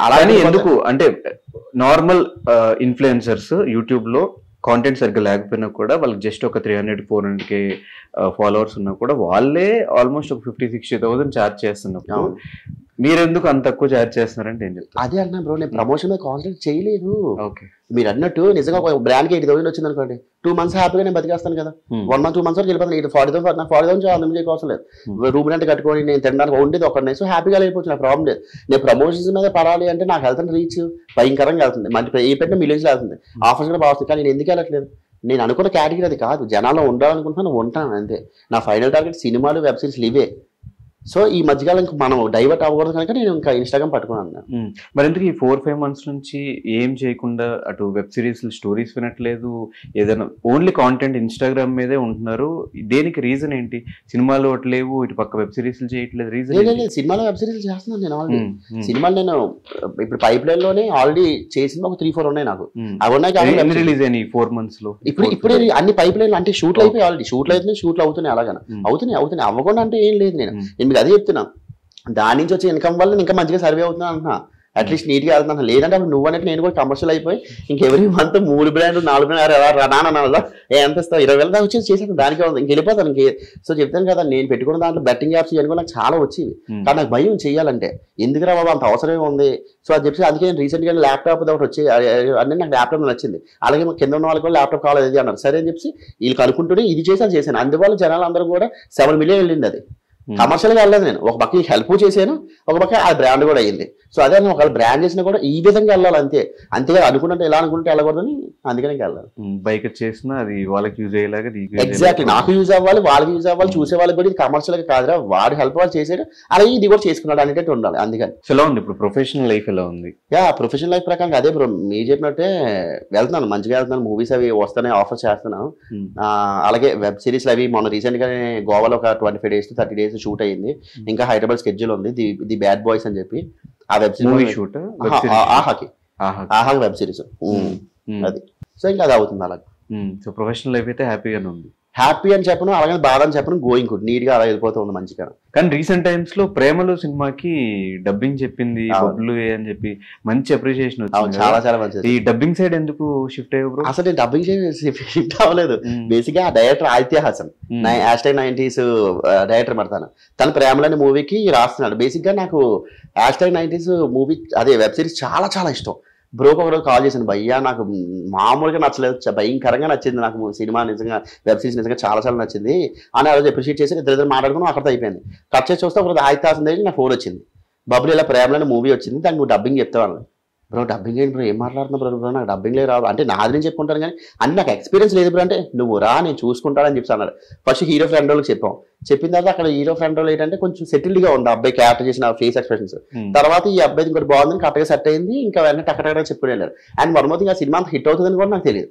అలాగే ఎందుకు అంటే నార్మల్ ఇన్ఫ్లుయెన్సర్స్ యూట్యూబ్ లో కాంటెంట్ సరిగ్గా లేకపోయినా కూడా వాళ్ళకి జస్ట్ ఒక 300-400K ఫాలోవర్స్ ఉన్నా కూడా వాళ్ళే ఆల్మోస్ట్ ఒక 50,000-60,000 ఛార్జ్ చేస్తున్నప్పుడు మీరెందుకు అంత తక్కువ ఛార్జ్ చేస్తున్నారంటే ఏం చెప్తారు? అదే అన్నా బ్రో, నేను ప్రమోషన్ మీద కాన్సన్ట్రేట్ చేయలేదు. ఓకే, మీరు అన్నట్టు నిజంగా ఒక బ్రాండ్కి 80,000 వచ్చింది అనుకోండి, 2 months హ్యాపీగా నేను బతికేస్తాను కదా. 1 month 2 months వరకు వెళ్ళిపోతాను. 40,000 40,000 చేయవసరం లేదు. రూమ్ రెంట్ కట్టుకొని నేను తినడానికి ఉండేది ఒక సో హ్యాపీగా వెళ్ళిపోవచ్చు, నాకు ప్రాబ్లం లేదు. నేను ప్రమోషన్స్ మీద పడాలి అంటే నాకు వెళ్తాను రీచ్ భయంకరంగా వెళ్తుంది, మంచి ఏ పెట్టిన మిలియన్స్లో వెళ్తుంది, ఆఫర్స్ కూడా బాగుంది. కానీ నేను ఎందుకు వెళ్ళట్లేదు? నేను అనుకున్న కేటగిరీ అది కాదు, జనాల్లో ఉండాలనుకుంటున్నాను, ఉంటాను అంతే. నా ఫైనల్ టార్గెట్ సినిమాలు వెబ్ సిరీస్లు ఇవే. సో ఈ మధ్యకాలం మనం డైవర్ట్ అవ్వకూడదు కనుక నేను ఇంకా ఇన్స్టాగ్రామ్ పట్టుకున్నాను. మరి ఎందుకు ఈ 4-5 months నుంచి ఏం చేయకుండా అటు వెబ్ సిరీస్ స్టోరీస్ వినట్లేదు, ఏదైనా ఓన్లీ కాంటెంట్ ఇన్స్టాగ్రామ్ మీదే ఉంటున్నారు? దేనికి రీజన్ ఏంటి? సినిమాలు ఒకటి లేవు, ఇటు పక్క వెబ్ సిరీస్ చేయట్లేదు, రీజన్ లేదు. సినిమాలో వెబ్ సిరీస్ చేస్తున్నాను నేను ఆల్రెడీ. సినిమాలు నేను ఇప్పుడు పైప్ లైన్ లోనే ఆల్రెడీ చేసిన ఒక 3-4 ఉన్నాయి నాకు. అవి ఉన్నాయి రిలీజ్ అయినాయి 4 months లో. ఇప్పుడు అన్ని పైప్ లైన్ అంటే షూట్లు అయిపోయి ఆల్రెడీ, షూట్లు అవుతున్నాయి, షూట్లు అవుతున్నాయి, అలాగా అవుతున్నాయి. అవ్వకుండా అంటే ఏం లేదు. నేను అదే చెప్తున్నా, దాని నుంచి వచ్చే ఇన్కమ్ వల్ల ఇంకా మంచిగా సర్వే అవుతున్నా అంటున్నా, అట్లీస్ట్ నీట్గా వెళ్తున్నాను. లేదంటే అప్పుడు నువ్వు అనేది నేను కూడా కమర్షియల్ అయిపోయి ఇంకెవరి మంత్ 3 బ్రాండ్లు 4 బ్రాండ్లు రానా ఎంత ఇస్తావు, 20,000 దాకా వచ్చేసి చేసాను, దానికే ఉంది, ఇంకెళ్ళిపోతాను. సో చెప్తాను కదా, నేను పెట్టుకున్న దాంట్లో బెట్టింగ్ యాప్స్ ఇవన్నీ కూడా నాకు చాలా వచ్చేవి. కానీ నాకు భయం చేయాలంటే, ఎందుకురా బాబు అంత అవసరమే ఉంది. సో అది చెప్పి అందుకే నేను రీసెంట్గా ల్యాప్టాప్ ఒకటి వచ్చి అన్నీ నాకు ల్యాప్టాప్ నచ్చింది. అలాగే కింద ఉన్న వాళ్ళకి కూడా ల్యాప్టాప్ కావాలి అన్నారు. సరే అని చెప్పి వీళ్ళకి అనుకుంటూనే ఇది చేశాను. అందువల్ల జనాలు అందరూ కూడా 7 million వెళ్ళింది. అది కమర్షియల్గా వెళ్ళలేదు. నేను ఒక పక్క హెల్ప్ చేశాను, ఒక పక్క ఆ బ్రాండ్ కూడా అయ్యింది. సో అదే నేను ఒకవేళ బ్రాండ్ చేసినా కూడా ఈ విధంగా వెళ్ళాలి అంతే. అంతేగా అనుకుంటే ఎలా అనుకుంటే వెళ్ళకూడదని అందుకనే వెళ్ళాలి. బైక్ చేసినా అది వాళ్ళకి యూజ్ అయ్యేలాగా, ఎగ్జాక్ట్లీ నాకు యూజ్ అవ్వాలి, వాళ్ళకి యూజ్ అవ్వాలి, చూసే వాళ్ళకి కూడా ఇది కమర్షియల్గా కాదురా, వాడు హెల్ప్ వాళ్ళు చేసాడు, అలాగే ఇది కూడా చేసుకున్నాడు అనేటట్టు ఉండాలి. అందుకని ఎలా ఉంది ఇప్పుడు ప్రొఫెషనల్ లైఫ్? ఎలా ఉంది? ప్రొఫెషనల్ లైఫ్ ప్రకారం అదే బ్రో, మీరు చెప్పినట్టే వెళ్తున్నాను, మంచిగా వెళ్తున్నాను. మూవీస్ అవి వస్తున్నాయి, ఆఫర్ చేస్తున్నాను. అలాగే వెబ్ సిరీస్ అవి మొన్న రీసెంట్ గా గోవాలో ఒక 25 days to 30 days షూట్ అయింది. ఇంకా హైదరాబాద్ స్కెడ్యూల్ ఉంది, ది బ్యాడ్ బాయ్స్ అని చెప్పి. ఆ వెబ్ సిరీస్ షూట్ ఆహా వెబ్ సిరీస్ అది. సో ఇంకా అది అవుతుంది అలాగే. సో ప్రొఫెషనల్ లైఫ్ అయితే హ్యాపీగానే ఉంది. హ్యాపీ అని చెప్పను, అలాగే బాధ అని చెప్పను, గోయింగ్ గుడ్, నీట్ గా అలా వెళ్ళిపోతూ ఉంది మంచిగా. కానీ రీసెంట్ టైమ్స్ లో ప్రేమలు సినిమాకి డబ్బింగ్ చెప్పింది బబ్లు అని చెప్పి మంచి అప్రిషియేషన్ వచ్చింది. చాలా మంచి. ఈ డబ్బింగ్ సైడ్ ఎందుకు షిఫ్ట్ అయ్యారు? అసలు నేను డబ్బింగ్ షిఫ్ట్ అవ్వలేదు. బేసిక్ గా director Aditya Haasan, #90s director పడతాను. తన ప్రేమలని మూవీకి రాస్తున్నాడు. బేసిక్ గా నాకు #90s మూవీ అదే వెబ్ సిరీస్ చాలా చాలా ఇష్టం. బ్రోకి ఒకరోజు కాల్ చేశాను, భయ్యా నాకు మామూలుగా నచ్చలేదు, భయంకరంగా నచ్చింది నాకు సినిమా, నిజంగా వెబ్ సిరీస్ నిజంగా చాలా చాలా నచ్చింది అని ఆ రోజు అప్రిషియేట్ చేసి ఇద్దరు మాట్లాడుకున్నాం. అక్కడితో అయిపోయింది. కట్ చేసి చూస్తే ఒకరోజు ఆదిత్య హాసన్ దగ్గర నా ఫోన్ వచ్చింది, బబ్లు ఇలా ప్రేమలని మూవీ వచ్చింది, దానికి నువ్వు డబ్బింగ్ చెప్తావు. బ్రో డబ్బింగ్ ఏంటి బ్రో, ఏం మాట్లాడుతున్నా బ్రో, నాకు డబ్బింగ్లే రాదు అంటే నాది నేను చెప్పుకుంటాను, కానీ అన్ని నాకు ఎక్స్పీరియన్స్ లేదు బ్రో. అంటే నువ్వు రా, నేను చూసుకుంటానని చెప్పి అన్నారు. ఫస్ట్ హీరో ఫ్రెండ్ వాళ్ళకి చెప్పాం. చెప్పిన తర్వాత అక్కడ హీరో ఫ్రెండ్ వాళ్ళు ఏంటంటే కొంచెం సెటిల్డ్ గా ఉంది అబ్బాయి క్యారెక్టర్ చేసిన ఫేస్ ఎక్స్ప్రెషన్స్. తర్వాత ఈ అబ్బాయి ఇంకోటి బాగుంది, కరెక్ట్గా సెట్ అయింది, ఇంకా వెంటనే టక్కటగా చెప్పుకుని వెళ్ళారు. అండ్ మరొకటి ఆ సినిమా అంత హిట్ అవుతుందని కూడా నాకు తెలియదు.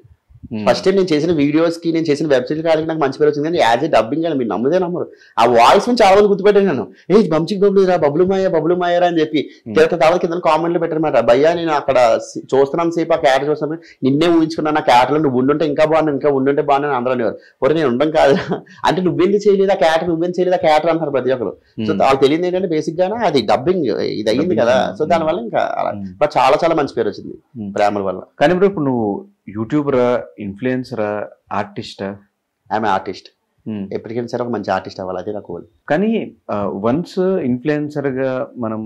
ఫస్ట్ టైం నేను చేసిన వీడియోస్ కి, నేను చేసిన వెబ్ సిరీస్ కాడికి నాకు మంచి పేరు వచ్చింది. కానీ యాజ్ ఏ డబ్బింగ్ అని మీరు నమ్మదే నమ్మరు, ఆ వాయిస్ నుంచి చాలా మంది గుర్తుపెట్టాను నేను. బంచిక్ బబ్లు రా, బబ్లు మాయరా అని చెప్పి తర్వాత కింద కామెంట్లు పెట్టారన్నమాట. భయ్యా నేను అక్కడ చూస్తున్నాను సేపు ఆ క్యారెక్టర్ చూస్తున్నాను, నిన్నే ఊహించుకున్నాను, ఆ క్యారెక్టర్ నువ్వు ఉండుంటే ఇంకా బాగున్నాను, ఇంకా ఉండుంటే బాగున్నాను అందరూ అనేవారు. ఒరే నేను ఉండడం కాదు అంటే, నువ్వేంది చేయలేదు ఆ క్యారెక్టర్, నువ్వేం చేయలేదు ఆ క్యారెక్టర్ అంటారు ప్రతి ఒక్కరు. సో వాళ్ళకి తెలియదు ఏంటంటే బేసిక్ గానే అది డబ్బింగ్ ఇది అయ్యింది కదా. సో దానివల్ల ఇంకా అలా బట్ చాలా చాలా మంచి పేరు వచ్చింది ప్రేమల వల్ల. కానీ ఇప్పుడు నువ్వు యూట్యూబరా, ఇన్ఫ్లుయెన్సరా, ఆర్టిస్టా? I'm artist. ఎప్పటికైనా సరే ఒక మంచి ఆర్టిస్ట్ అవ్వాలి, అదే నాకు. కానీ వన్స్ ఇన్ఫ్లుయెన్సర్ గా మనం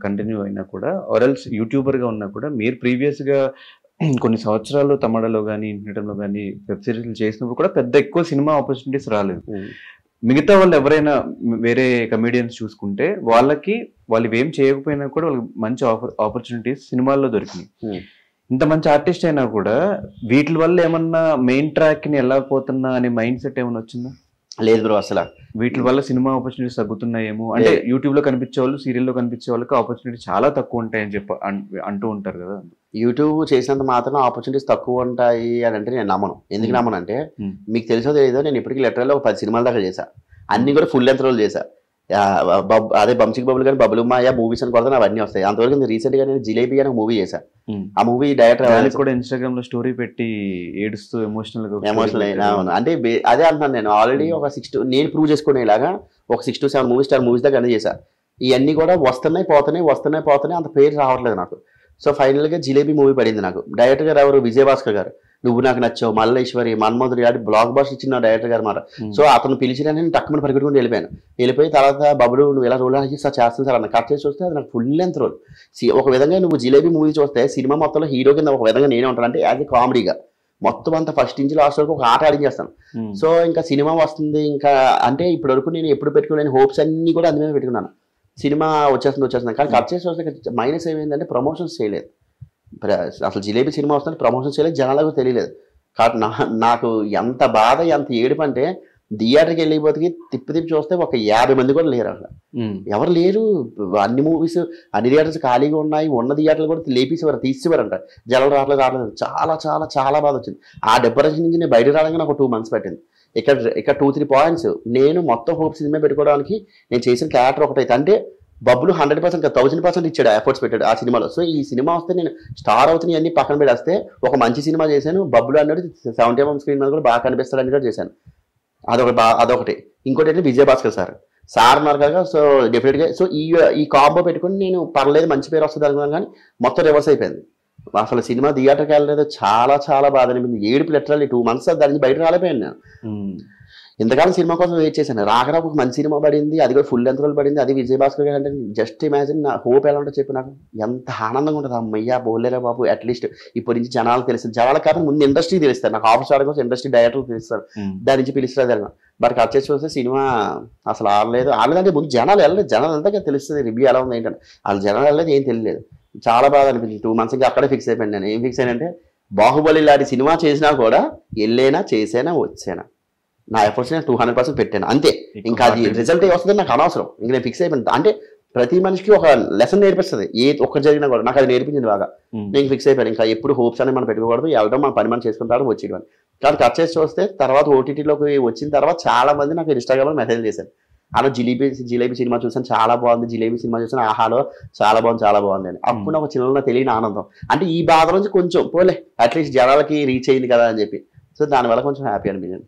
కంటిన్యూ అయినా కూడా, ఆర్ఎల్స్ యూట్యూబర్ గా ఉన్నా కూడా, మీరు ప్రీవియస్ గా కొన్ని సంవత్సరాలు తమిళలో కానీ ఇంటర్నెట్లో కానీ వెబ్ సిరీస్లు చేసినప్పుడు కూడా పెద్ద ఎక్కువ సినిమా ఆపర్చునిటీస్ రాలేదు. మిగతా వాళ్ళు ఎవరైనా వేరే కమెడియన్స్ చూసుకుంటే వాళ్ళు ఏం చేయకపోయినా కూడా వాళ్ళకి మంచి ఆపర్చునిటీస్ సినిమాల్లో దొరికినాయి. ఇంత మంచి ఆర్టిస్ట్ అయినా కూడా వీటి వల్ల ఏమన్నా మెయిన్ ట్రాక్ ని వెళ్ళకపోతున్నా అనే మైండ్ సెట్ ఏమైనా వచ్చిందా? లేదు బ్రో, అసలు వీటి వల్ల సినిమా ఆపర్చునిటీస్ తగ్గుతున్నాయేమో అంటే, యూట్యూబ్ లో కనిపించే వాళ్ళు, సీరియల్లో కనిపించే వాళ్ళకి ఆపర్చునిటీ చాలా తక్కువ ఉంటాయని చెప్పి అంటూ ఉంటారు కదా. యూట్యూబ్ చేసినంత మాత్రం ఆపర్చునిటీస్ తక్కువ ఉంటాయి అని అంటే నేను నమ్మను. ఎందుకు నమ్మను అంటే, మీకు తెలిసో తెలియదో నేను ఇప్పటికీ లిటరల్ ఒక 10 సినిమాల దాకా చేశా. అన్ని కూడా ఫుల్ లెంత్ రోల్ చేశా. అదే బంచిక్ బబుల్ కానీ బబులు మాయ మూవీస్ అని కొడతాను, అవన్నీ వస్తాయి. అంతవరకు రీసెంట్ గా నేను జిలేబీ అని ఒక మూవీ చేశా. ఆ మూవీ డైరెక్టర్ కూడా ఇన్స్టాగ్రామ్ లో స్టోరీ పెట్టి ఏడుస్తూ ఎమోషనల్ అంటే అదే అంటున్నాను. నేను ఆల్రెడీ ఒక 6 నేను ప్రూవ్ చేసుకునేలాగా ఒక 6 to 7 మూవీస్ దాకా అన్నీ చేశా. ఇవన్నీ కూడా వస్తున్నాయి అంత పేరు రావట్లేదు నాకు. సో ఫైనల్గా జిలేబీ మూవీ పడింది నాకు. డైరెక్టర్ గారు ఎవరు, విజయభాస్కర్ గారు. నువ్వు నాకు నచ్చావు, మల్లేశ్వరి, మన్మధుడి గారి బ్లాక్ బస్టర్ ఇచ్చిన డైరెక్టర్ గారు మాట. సో అతను పిలిచిన నేను టక్కుమని పరిగెట్టుకుని వెళ్ళిపోయి తర్వాత బబ్బుడు నువ్వు ఎలా రోల్ అని సార్ చేస్తాను సార్ అన్న. కట్ చేసి చూస్తే అది నాకు ఫుల్ లెంత్ రోల్. ఒక విధంగా నువ్వు జిలేబీ మూవీ చూస్తే సినిమా మొత్తంలో హీరో కింద ఒక విధంగా నేనే ఉంటాను, అంటే యాజ్ ఎ కామెడీగా మొత్తం అంతా ఫస్ట్ నుంచి లాస్ట్ వరకు ఒక ఆట ఆడించేస్తాను. సో ఇంకా సినిమా వస్తుంది ఇంకా అంటే ఇప్పటి వరకు నేను ఎప్పుడు పెట్టుకోలేని హోప్స్ అన్ని కూడా అందులో పెట్టుకున్నాను. సినిమా వచ్చేస్తుంది కానీ కట్ చేసి వస్తే మైనస్ ఏమైందంటే ప్రమోషన్స్ చేయలేదు. అసలు జిలేబీ సినిమా వస్తుంది ప్రమోషన్స్ చేయలేదు, జనాలకు తెలియలేదు. కాబట్టి నాకు ఎంత బాధ ఎంత ఏడుపు అంటే థియేటర్కి వెళ్ళిపోతే తిప్పి చూస్తే ఒక 50 మంది కూడా లేరు అసలు. ఎవరు లేరు. అన్ని మూవీస్ అన్ని థియేటర్స్ ఖాళీగా ఉన్నాయి. ఉన్న థియేటర్లు కూడా లేపేసేవారు, తీసేవారంట. జనాలు రావట్లేదు. చాలా చాలా చాలా బాధ వచ్చింది. ఆ డిప్రెషన్ నుంచి నేను బయట రావడానికి నాకు 2 months పట్టింది. ఇక్కడ 2-3 పాయింట్స్ నేను మొత్తం హోప్ సినిమా పెట్టుకోవడానికి నేను చేసిన క్యారెక్టర్ ఒకటైతే అంటే బబ్బులు 100% 1000% ఇచ్చాడు, ఎఫర్ట్స్ పెట్టాడు ఆ సినిమాలో. సో ఈ సినిమా వస్తే నేను స్టార్ అవుతున్నాయి అన్ని పక్కన పెడేస్తే ఒక మంచి సినిమా చేశాను. బబ్బులు అన్నాడు 70mm స్క్రీన్ మీద కూడా బాగా కనిపిస్తాడని కూడా చేశాను. అదొకటి. ఇంకోటి అంటే విజయభాస్కర్ సార్ ఉన్నారు కదా. సో డెఫినెట్గా సో ఈ కాంబో పెట్టుకుని నేను పర్లేదు మంచి పేరు వస్తుంది అనుకున్నాను కానీ మొత్తం రివర్స్ అయిపోయింది. అసలు సినిమా థియేటర్కి వెళ్ళలేదు, చాలా చాలా బాధ అనిపించింది. ఏడుపు లిటరల్లీ 2 months దాని నుంచి బయట రాలేపోయాను నేను. ఇంతకాలం సినిమా కోసం వెయిట్ చేశాను. రాకరా ఒక మంచి సినిమా పడింది, అది కూడా ఫుల్ లెంత్ రోల్ పడింది. అది విజయభాస్కర్ గారు అంటే జస్ట్ ఇమాజిన్ నా హోప్ ఎలా ఉంటుందో చెప్పి నాకు ఎంత ఆనందంగా ఉంటుంది. అమ్మయ్యా బోలేరా బాబు, అట్లీస్ట్ ఇప్పటి నుంచి జనాలు తెలుస్తుంది. జనాల కారణం ముందు ఇండస్ట్రీ తెలుస్తారు, నాకు ఆఫీస్ ఆడడం కోసం ఇండస్ట్రీ డైరెక్టర్లు తెలుస్తారు, దాని నుంచి పిలుస్తారు. బట్ కట్ చేసి చూస్తే సినిమా అసలు ఆడలేదంటే ముందు జనాలు వెళ్ళలేదు. జనాలు అంతా తెలుస్తుంది రివ్యూ ఎలా ఉంది ఏంటంటే. వాళ్ళు జనాలు వెళ్ళలేదు, ఏం తెలియలేదు. చాలా బాగా అనిపించింది. 2 months ఇంకా అక్కడే ఫిక్స్ అయిపోయాను నేను. ఏం ఫిక్స్ అయినంటే బాహుబలి లాంటి సినిమా చేసినా కూడా వెళ్ళేనా చేసేనా వచ్చేనా నా ఎఫర్ట్స్ నేను 200% పెట్టాను అంతే. ఇంకా అది రిజల్ట్ వస్తుందని నాకు అనవసరం. ఇంకా నేను ఫిక్స్ అయిపోయింది. అంటే ప్రతి మనిషికి ఒక లెసన్ నేర్పిస్తుంది, ఏ ఒక్క జరిగినా కూడా. నాకు అది నేర్పించింది బాగా. నేను ఫిక్స్ అయిపోయాను ఇంకా ఎప్పుడు హోప్స్ అని మనం పెట్టుకోకూడదు, వెళ్ళడం మన పని మనం చేసుకుంటారు వచ్చేయడం. కానీ కట్ చేసి చూస్తే తర్వాత ఓటీటీలోకి వచ్చిన తర్వాత చాలా మంది నాకు ఇన్స్టాగ్రామ్లో మెసేజ్ చేశారు. అలా జిలేబీ సినిమా చూసాను, చాలా బాగుంది. జిలేబీ సినిమా చూసాను, ఆహాలో చాలా బాగుంది అని. అప్పుడు నాకు చిన్న తెలియని ఆనందం. అంటే ఈ బాధ నుంచి కొంచెం పోలే అట్లీస్ట్ జనాలకి రీచ్ అయింది కదా అని చెప్పి. సో దానివల్ల కొంచెం హ్యాపీ అనిపించింది.